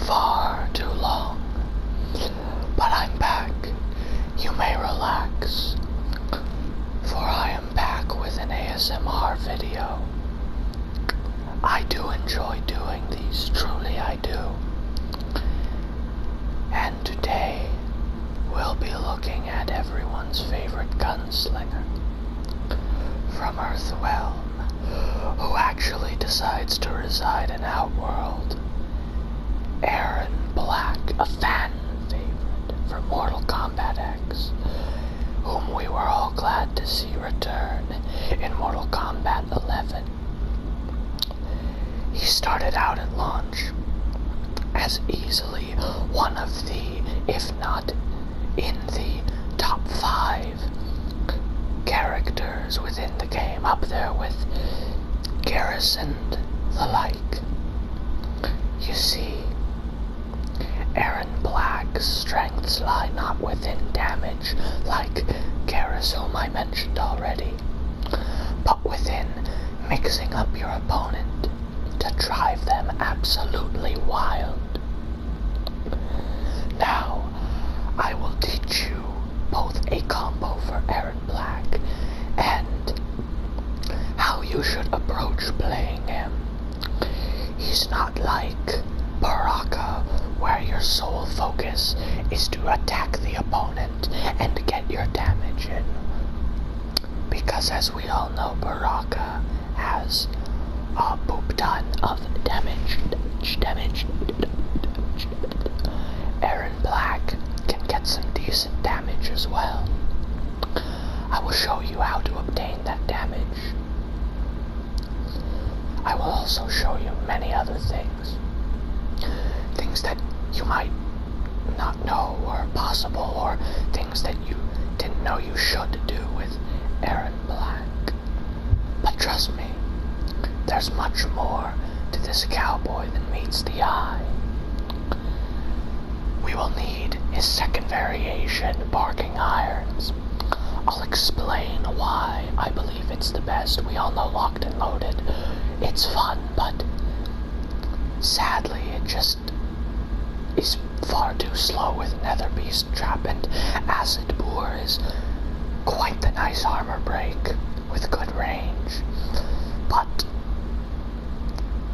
far too long, but I'm back. You may relax, for I am back with an ASMR video. I do enjoy doing these, truly I do. And today, we'll be looking at everyone's favorite gunslinger from Earthrealm, who actually decides to reside in Outworld. Erron Black, a fan favorite from Mortal Kombat X, whom we were all glad to see return in Mortal Kombat 11. He started out at launch as easily one of the, if not in the top 5 characters within the game, up there with Garrison the like. You see, Erron Black's strengths lie not within damage like Garrus, whom I mentioned already, but within mixing up your opponent to drive them absolutely wild. Now, I will teach you both a combo for Erron Black and how you should approach playing him. He's not like Baraka, where your sole focus is to attack the opponent and get your damage in. Because as we all know, Baraka has a poop ton of damage. Erron Black can get some decent damage as well. I will show you how to obtain that damage. I will also show you many other things. Things that you might not know are possible, or things that you didn't know you should do with Erron Black. But trust me, there's much more to this cowboy than meets the eye. We will need his second variation, Barking Irons. I'll explain why I believe it's the best. We all know Locked and Loaded. It's fun, but sadly it just is far too slow with Nether Beast Trap, and Acid Boar is quite the nice armor break with good range, but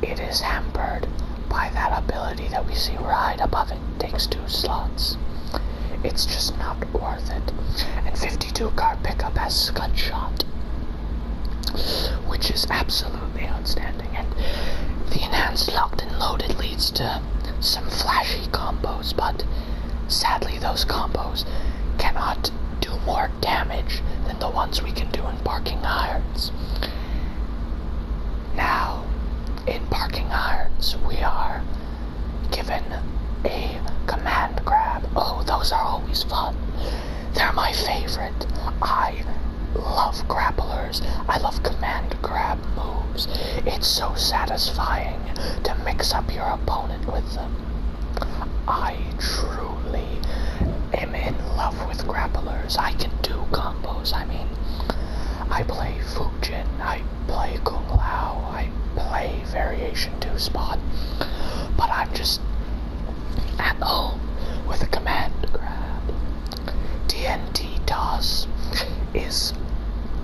it is hampered by that ability that we see right above it. It takes 2 slots. It's just not worth it. And 52 card pickup has Scud Shot, which is absolutely outstanding. And the enhanced Locked and Loaded leads to some flashy combos, but sadly those combos cannot do more damage than the ones we can do in Barking Irons. Now, in Barking Irons, we are given a command grab. Oh, those are always fun. They're my favorite. I love grapplers. I love command grab moves. It's so satisfying to mix up your opponent with them. I truly am in love with grapplers. I can do combos. I mean, I play Fujin, I play Kung Lao, I play Variation 2 Spot, but I'm just at home with a command grab. TNT Toss is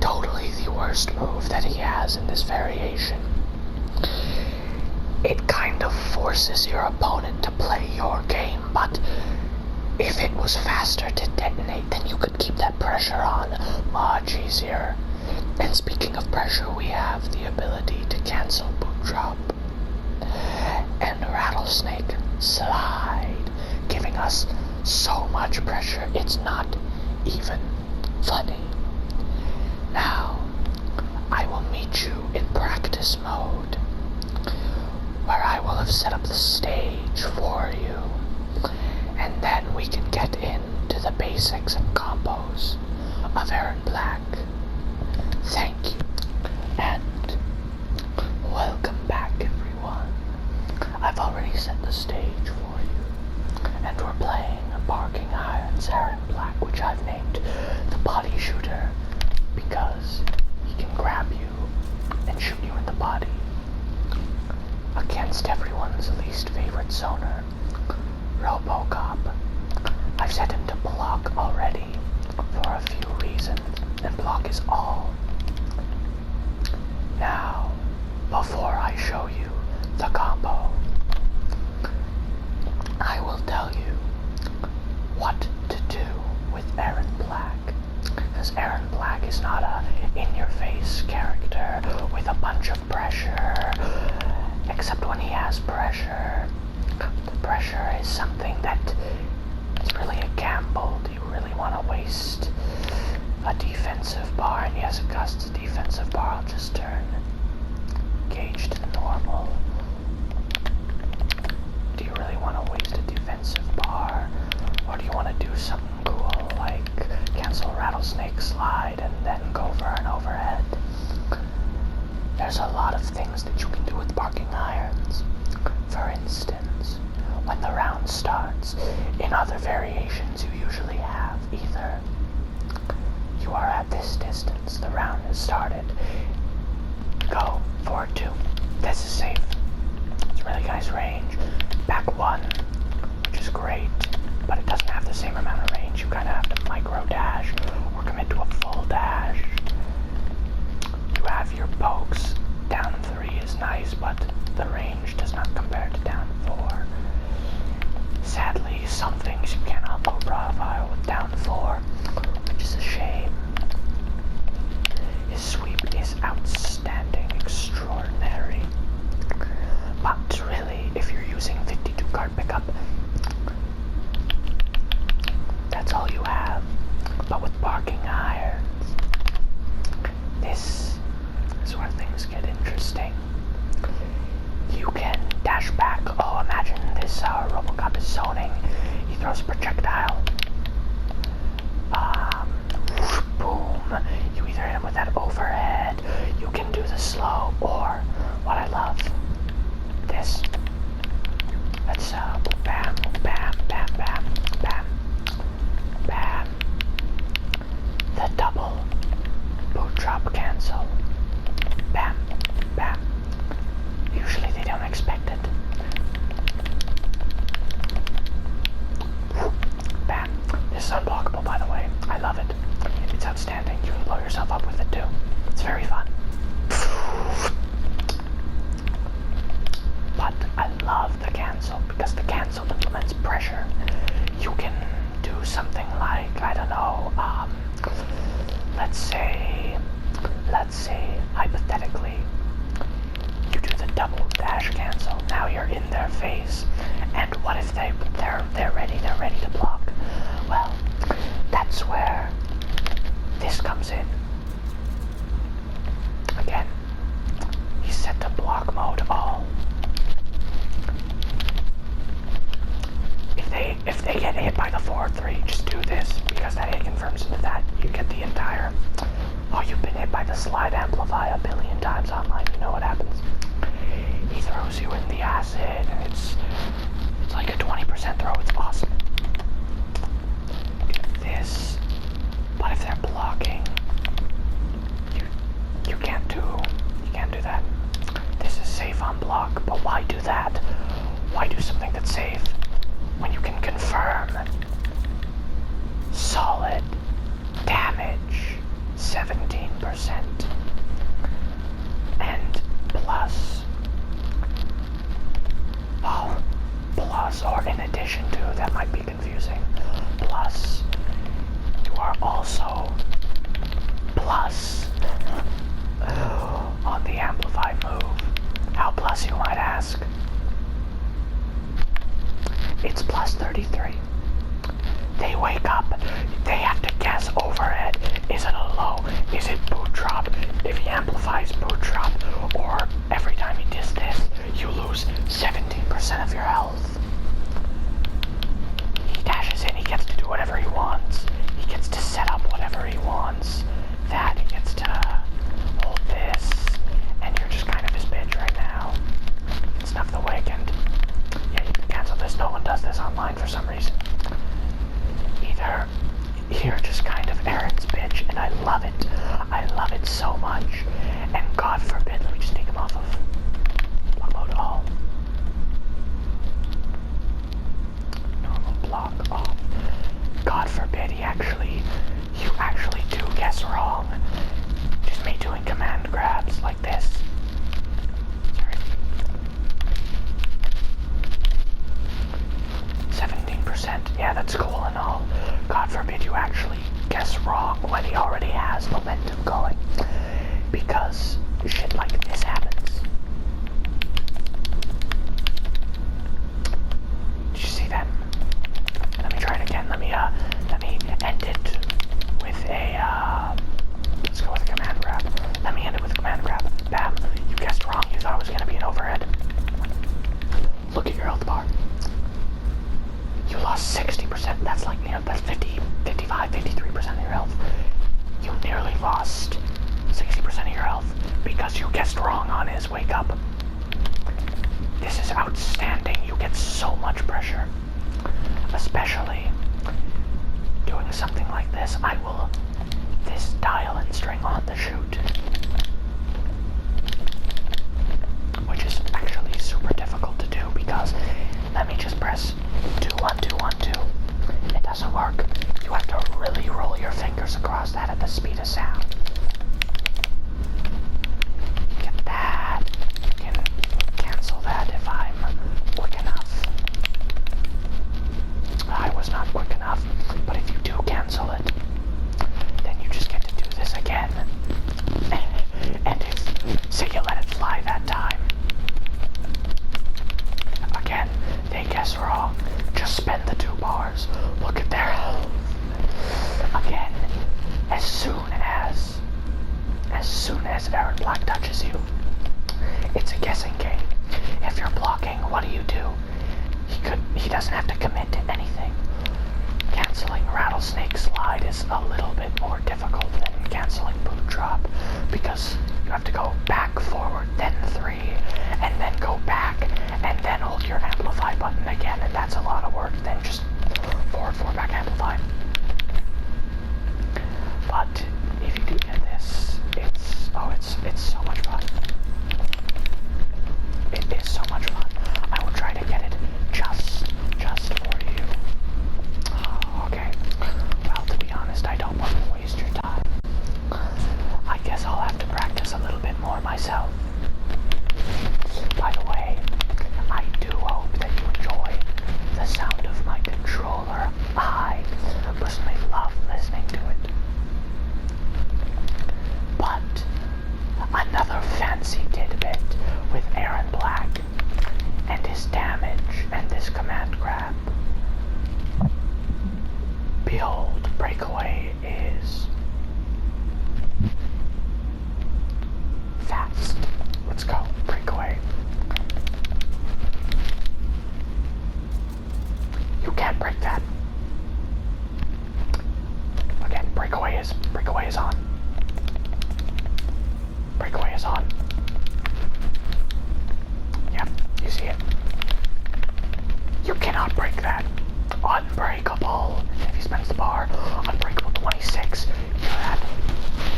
totally the worst move that he has in this variation. It kind of forces your opponent to play your game, but if it was faster to detonate, then you could keep that pressure on much easier. And speaking of pressure, we have the ability to cancel Boot Drop and Rattlesnake Slide, giving us so much pressure it's not even funny. Now, I will meet you in practice mode, where I will have set up the stage for you, and then we can get into the basics and combos of Erron Black. Thank you, and welcome back, everyone. I've already set the stage for you, and we're playing Barking Irons Erron Black, which I've named the Body Shooter, because he can grab you and shoot you in the body. Against everyone's least favorite zoner, because Erron Black is not a in-your-face character with a bunch of pressure, except when he has pressure. The pressure is something that is really a gamble. Do you really want to waste a defensive bar? And yes, it costs a defensive bar. I'll just turn gauge to normal. Do you really want to waste a defensive bar? Or do you want to do something cool like cancel rattlesnake slide and then go for an overhead? There's a lot of things that you can do with barking irons. For instance, when the round starts, in other variations you usually have either you are at this distance, the round has started, go forward 2. This is safe. It's really nice range. Back 1, which is great, but it doesn't have the same amount of range. You kind of have to micro dash or commit to a full dash. You have your pokes. Down 3 is nice, but the range does not compare to down 4. Sadly, some things you cannot low profile with down 4, which is a shame. His sweep is outstanding, extraordinary. But really, if you're using 52 card pickup, that's all you have. But with barking irons, this is where things get interesting. You can dash back. Oh, imagine this Robocop is zoning. He throws a projectile. Boom. You either hit him with that overhead, you can do the slow, or what I love, this. Let's bam, bam, bam, bam, bam, bam. The double boot drop cancel. Bam, bam. Usually they don't expect it. Bam. This is unblockable, by the way. I love it. It's outstanding. You can blow yourself up with it too. It's very fun. But I love the cancel because the cancel implements pressure. You can do something like, I don't know, let's say hypothetically you do the double dash cancel. Now you're in their face, and what if they're ready to block? Well, that's where this comes in. Again, he's set to block mode all. If they get hit by the 4-3, just do this, because that hit confirms into that. You get the entire... Oh, you've been hit by the slide amplify a billion times online. You know what happens. He throws you in the acid, and it's like a 20% throw. It's awesome. This, but if they're blocking, you can't do that. This is safe on block, but why do that? Why do something that's safe when you can confirm solid damage 17% and plus, or in addition to, that might be confusing, plus you are also plus on the amplified move. How plus, you might ask? It's plus 33. They wake up, they have to guess overhead. Is it a low? Is it boot drop? If he amplifies boot drop, or every time he does this, you lose 17% of your health. He dashes in, he gets to do whatever he wants. He gets to set up whatever he wants. That, he gets to hold this, and you're just kind of his bitch right now. Snuff the wig, and yeah, you can cancel this. No one does this online for some reason. Either you're just kind of Erron's bitch, and I love it. I love it so much. And God forbid, let me just take him off of block mode all. Normal block off. God forbid you actually do guess wrong. Just me doing command grabs like this. Sorry. 17%. Yeah, that's cool and all. God forbid you actually guess wrong when he already that's 50, 55, 53% of your health. You nearly lost 60% of your health because you guessed wrong on his wake up. This is outstanding. You get so much pressure. Especially doing something like this. I will this dial and string on the chute, which is actually super difficult to do because let me just press 2, 1, 2, 1, 2. It doesn't work. You have to really roll your fingers across that at the speed of sound. Get that. You can cancel that if I'm quick enough. I was not quick enough, but if you do cancel it, then you just get to do this again. And if, say you let it fly that time, again, they guess wrong. Just spend the 2 bars. Look at their health. Again, as soon as Erron Black touches you, it's a guessing game. If you're blocking, what do? He doesn't have to commit to anything. Canceling Rattlesnake Slide is a little bit more difficult than canceling Boot Drop because you have to go back, forward, then 3, and then go back, and then hold your amplify button again, and that's a lot of work. Then just forward, back, amplify. But if you do get this, it's so much fun. It is so much fun. I will try to get it just for you. Okay. Well, to be honest, I don't want to waste your time. I guess I'll have to practice a little bit more myself. By the way, I do hope that you enjoy the sound of my controller. I personally love listening to it. But another fancy tidbit with Erron Black and his damage and this command grab. Behold, breakaway is fast. Let's go, breakaway. You can't break that. Again, breakaway is on. Breakaway is on. Yep, you see it. You cannot break that. Unbreakable. If he spends the bar, unbreakable 26. You're at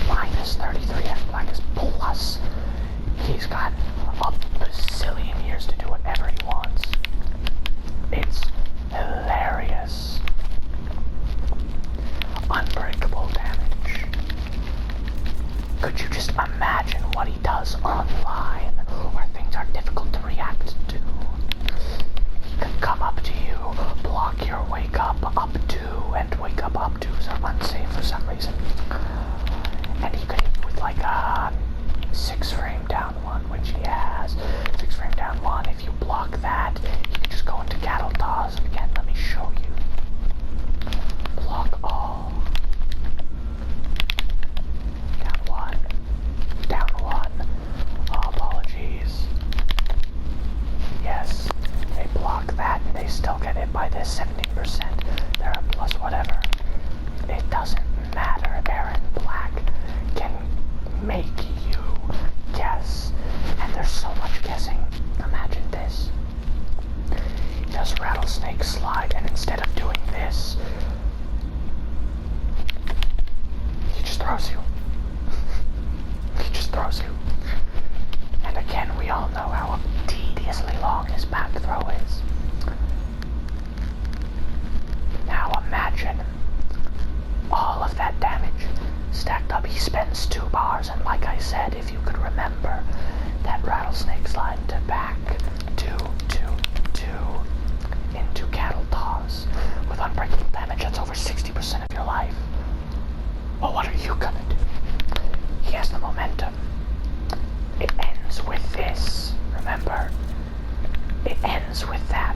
minus 33 and Black is plus. He's got a bazillion years to do whatever he wants. It's hilarious. Unbreakable damage. Could you just imagine what he does online where things are difficult to react to? He could come up to you, block your wake up to, and wake up tos are unsafe for some reason. And he could hit with like a 6 frame down one, which he has. 6 frame down one. If you block that, he could just go into cattle toss. Again, let me show you. Block all. Down one. Oh, apologies. Yes, they block that and they still get hit by this 17%. They're a plus whatever. It doesn't matter. Erron Black can make you guess. And there's so much guessing. Imagine this. He does Rattlesnake Slide, and instead of doing this, he just throws you. He just throws you. And again, we all know how tediously long his back throw is. Now imagine all of that damage stacked up. He spends 2 bars, and like I said, if you could remember that Rattlesnake Slide to back, 2, 2, 2, into cattle toss. With unbreakable damage, that's over 60% of your life. Well, what are you gonna do? He has the momentum. It ends with this. Remember, it ends with that.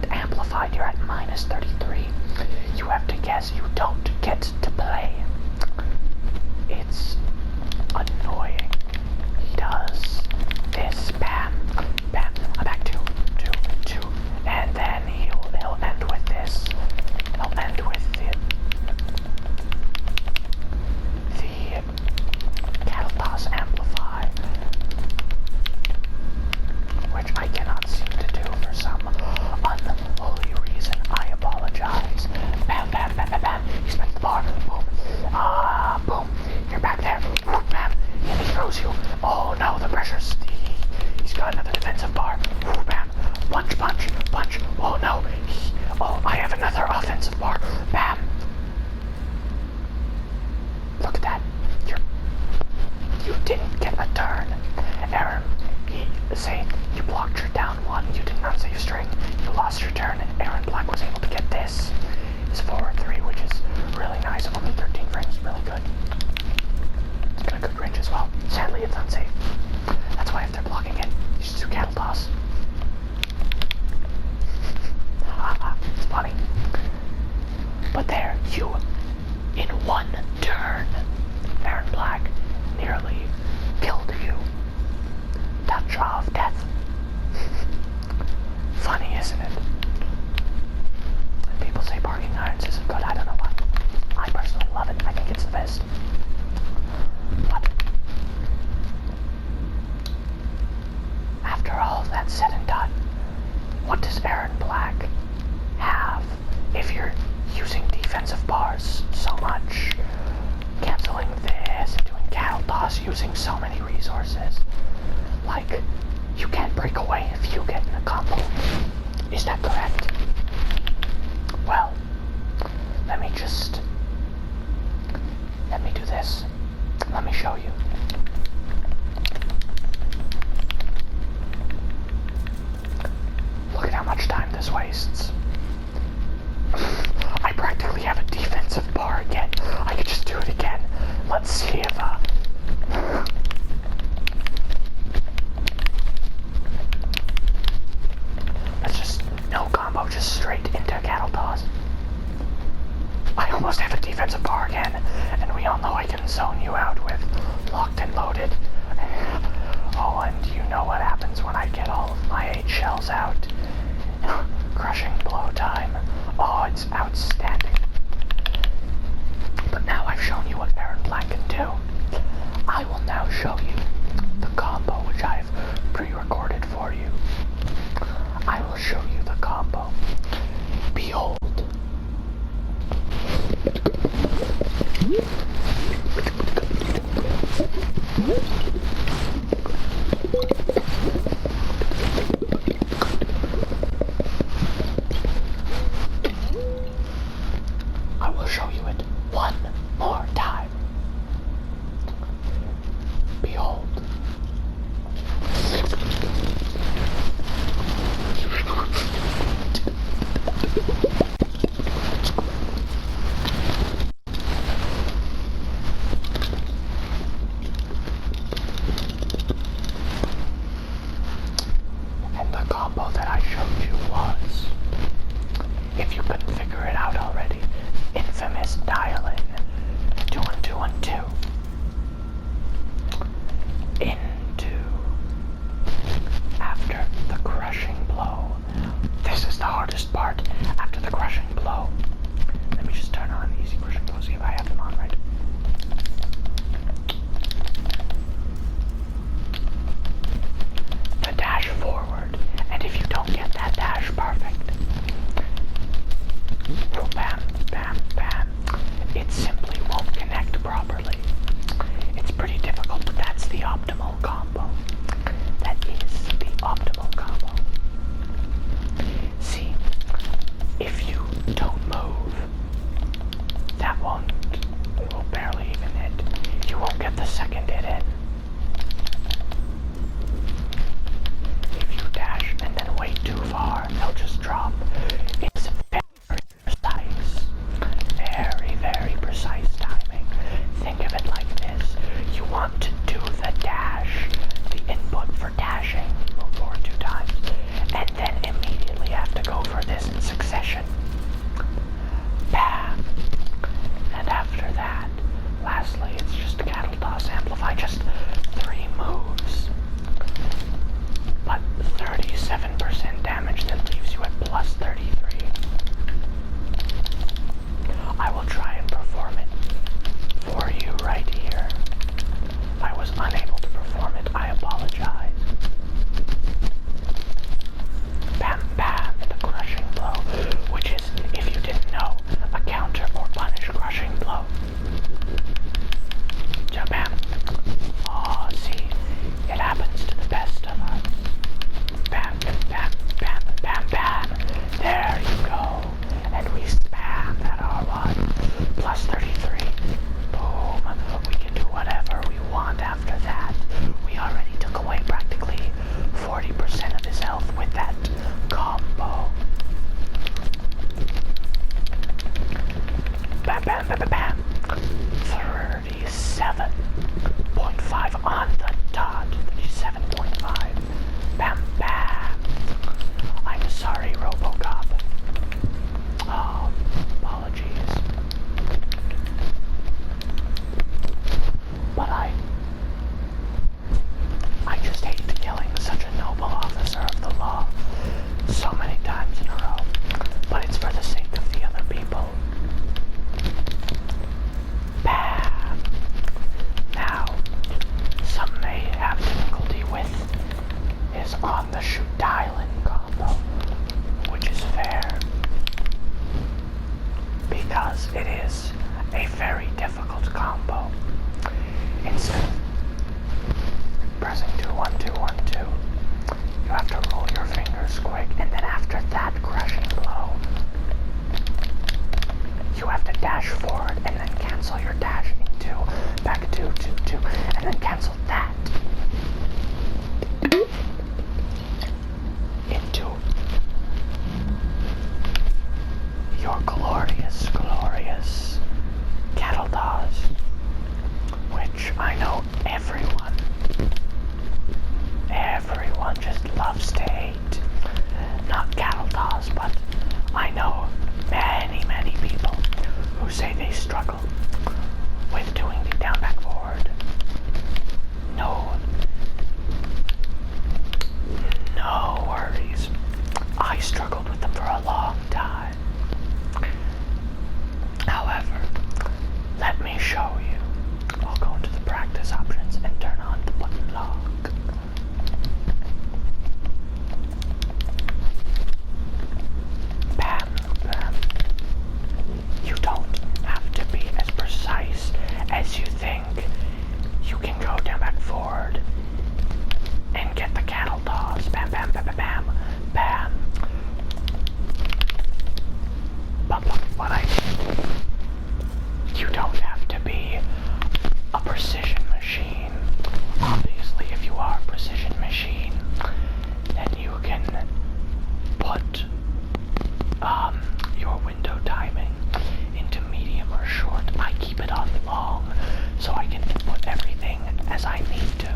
funny. But there, you, in one turn, Erron Black nearly killed you. Touch of death. Funny, isn't it? People say Barking Irons isn't good. I don't know why. I personally love it. I think it's the best. But after all of that said and done, what does Erron Black have if you're using defensive bars so much? Canceling this and doing cattle toss, using so many resources. Like, you can't break away if you get in a combo. Is that correct? Well, let me do this. Let me show you. Look at how much time this wastes. I practically have a defensive bar again. I could just do it again. Let's see if, that's just no combo, just straight into cattle toss. I almost have a defensive bar again, and we all know I can zone you out with locked and loaded. Oh, and you know what happens when I get all of my 8 shells out. Crushing blow time. Oh, it's outstanding. But now I've shown you what Erron Black can do. I will now show you the combo which I've pre-recorded for you. I will show you the combo. Behold. I will show you it one more time. Behold. And the combo that I showed you was, if you couldn't figure it out already, infamous dial-in 2 and 2 and 2 into after the crushing blow. This is the hardest part. After the crushing blow, let me just turn on easy crushing blow, see if I have them on right. The dash forward, and if you don't get that dash perfect, bam, bam, bam, it simply won't connect properly. It's pretty difficult, but that's the optimal combo. That is the optimal combo. See, if you don't move, that will barely even hit. You won't get the second hit in. If you dash and then wait too far, they'll just drop. It's very precise. Very, very precise timing. Think of it like this. You want to do the dash, the input for dashing, move forward 2 times, and then immediately have to go for this in succession. Bam! And after that, lastly, it's just cattle toss amplify, just 3 moves. But 37% damage that leaves you at plus 33. I will try and perform it for you right here. I was unable to perform it. I apologize. Bam, bam, the crushing blow, which is, if you didn't know, a counter or punish crushing blow. Ja-bam. Oh, see, it happens to the best of us. Bam, bam, bam, bam, bam. There you go. And we spam that R1. Plus 33. Boom. We can do whatever we want after that. We already took away practically 40% of his health with that combo. Bam, bam, bam, bam, bam. 37.5 on the dot. 37.5. Bam, bam. I'm sorry, RoboCop. your window timing into medium or short. I keep it on long so I can input everything as I need to.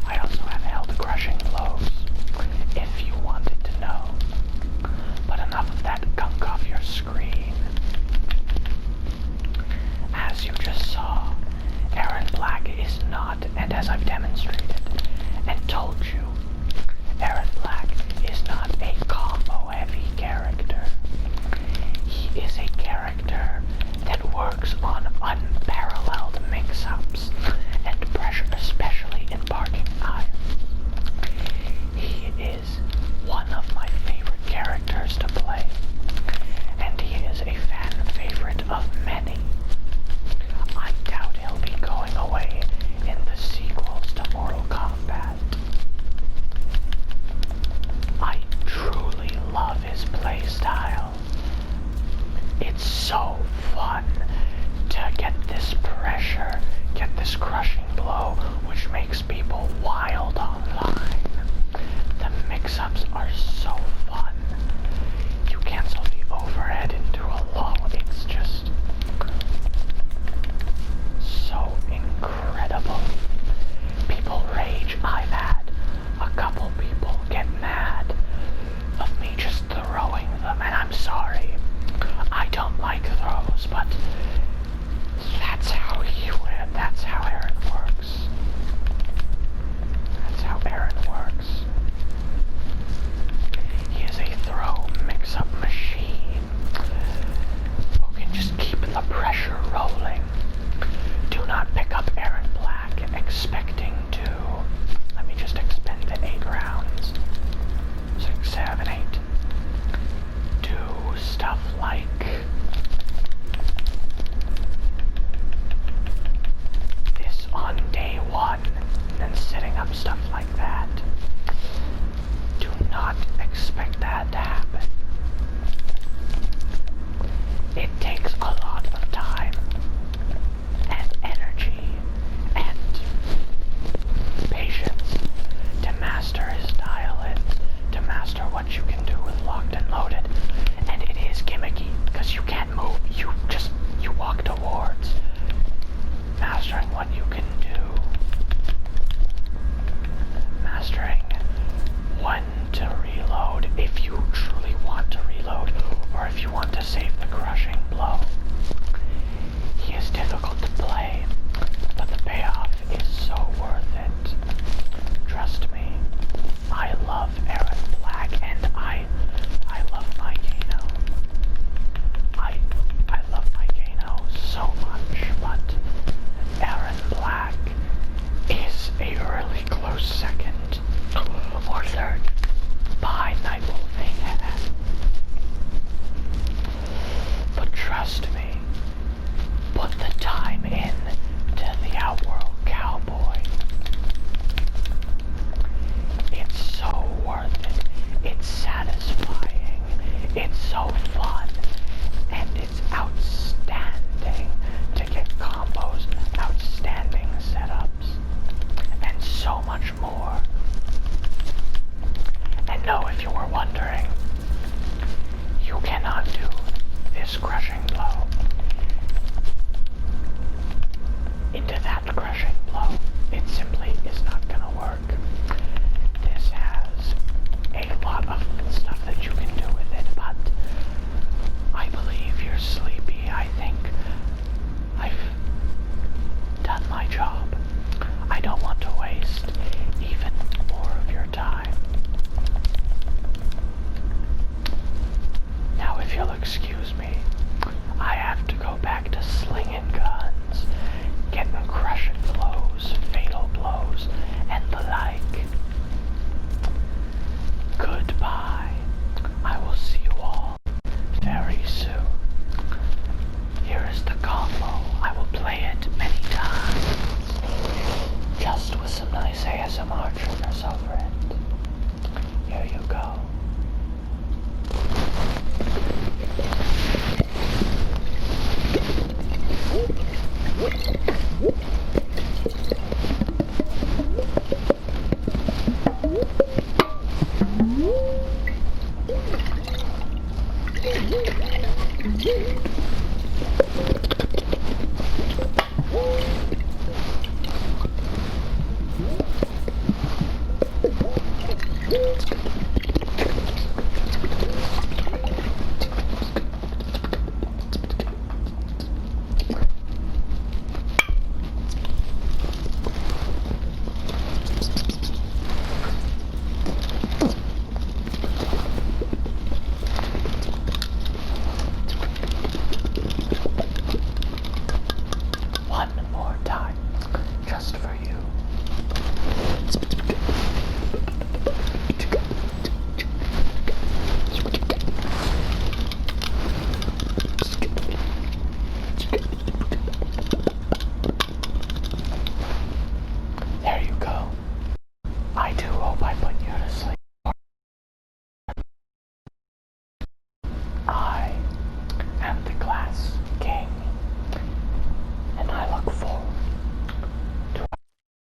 I also have held crushing blows, if you wanted to know. But enough of that gunk off your screen. As you just saw, Erron Black is not, and as I've demonstrated and told you, Erron Black is not a combo-heavy character. He is a character that works on unparalleled mix-ups and pressure, especially in barking eyes. He is one of my favorite characters to play, and he is a fan favorite of many. I doubt he'll be going away in the sequels to Mortal Kombat. I truly love his playstyle. It's so fun to get this pressure, get this crushing blow, which makes people wild online. The mix-ups are so fun. You cancel the overhead into a low. It's just so incredible. People rage. I've had a couple people get mad of me just throwing them, and I'm sorry. I don't like throws, but that's how Erron works. That's how Erron works. He is a throw mix-up machine who can just keep the pressure rolling. Do not pick up Erron Black expecting to, let me just expend the 8 rounds. 6, 7, 8. Do stuff like this on day 1, and then setting up stuff like that. Do not expect that to happen. It takes a lot of time and energy and patience to master his style and to master what you can do with locked and loaded. And it is gimmicky, because you can't move, you walk towards mastering what you can do. Mastering when to reload if you truly want to reload, or if you want to save the crushing blow. He is difficult to play, but the payoff is so worth it. Trust me, I love Erron Black, and I love my Kano. I love my Kano so much, but Erron Black is a really close second or third behind Nightwolf. But trust me, put the time in to the Outworld Cowboy. It's so worth it. It's satisfying. It's so fun. And it's outstanding to get combos, outstanding setups, and so much more. And no, if you were wondering, you cannot do this crushing blow into that crushing blow. It simply is not gonna work. This has a lot of stuff that you can do with it, but I believe you're sleepy. I think I've done my job. I don't want to waste even more of your time. Now, if you'll excuse me, I One more time, just for you. There you go. I do hope I put you to sleep. I am the glass.